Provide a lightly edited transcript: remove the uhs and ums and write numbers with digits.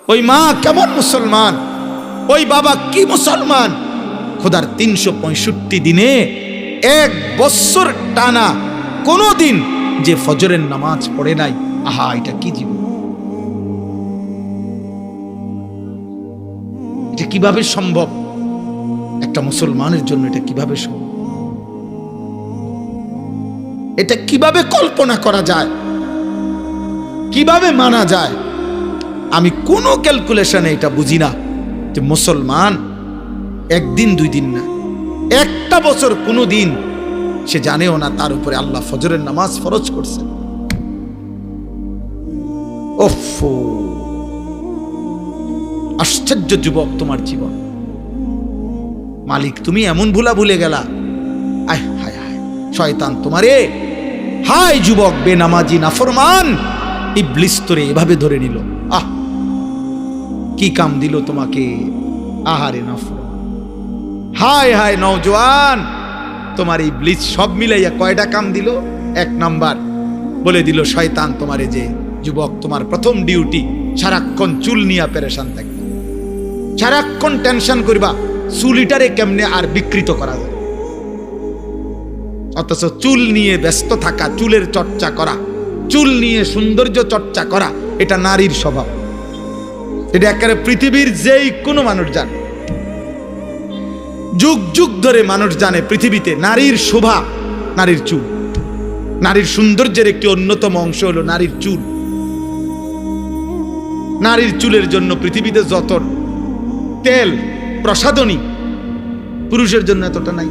ওই মা কেমন মুসলমান, ওই বাবা কি মুসলমান। খোদার 365 দিনে 1 বছর টানা কোনো দিন যে ফজরের নামাজ পড়ে নাই, আহা এটা কি জীবন, এটা কিভাবে সম্ভব? একটা মুসলমানের জন্য এটা কিভাবে সম্ভব? এটা কিভাবে কল্পনা করা যায়, কিভাবে মানা যায়? আমি কোনো ক্যালকুলেশনে এটা বুঝি না যে মুসলমান একদিন 2 দিন না, 1টা বছর কোনো দিন সে জানেও না তার উপরে আল্লাহ ফজরের নামাজ ফরজ করছেন। ওফো, আশ্চর্য যুবক তোমার জীবন। মালিক তুমি এমন ভুলা ভুলে গেলা। আয় হায় হায় শয়তান তোমারে, হায় যুবক বেনামাজি নাফরমান, ইবলিস তোরে এভাবে ধরে নিল। আহ কি কাম দিল তোমাকে, আহারে নাফরমান। হায় হায় নওজোয়ান, তোমার ইবলিস সব মিলাইয়া কয়টা কাম দিল? 1 নাম্বার বলে দিল শয়তান তোমারে যে যুবক তোমার প্রথম ডিউটি সারাক্ষণ চুল নিয়ে পেরেশান থাকবে, সারাক্ষণ টেনশন করবা চুলিটারে কেমনে আর বিকৃত করা যায়। অথচ চুল নিয়ে ব্যস্ত থাকা, চুলের চর্চা করা, চুল নিয়ে সৌন্দর্য চর্চা করা, এটা নারীর স্বভাব। এটা একেবারে পৃথিবীর যেই কোনো মানুষ জানে, যুগ যুগ ধরে মানুষ জানে পৃথিবীতে নারীর শোভা, নারীর চুল। নারীর সৌন্দর্যের একটি অন্যতম অংশ হলো নারীর চুল। নারীর চুলের জন্য পৃথিবীতে যত তেল প্রসাধনী, পুরুষের জন্য এতটা নাই।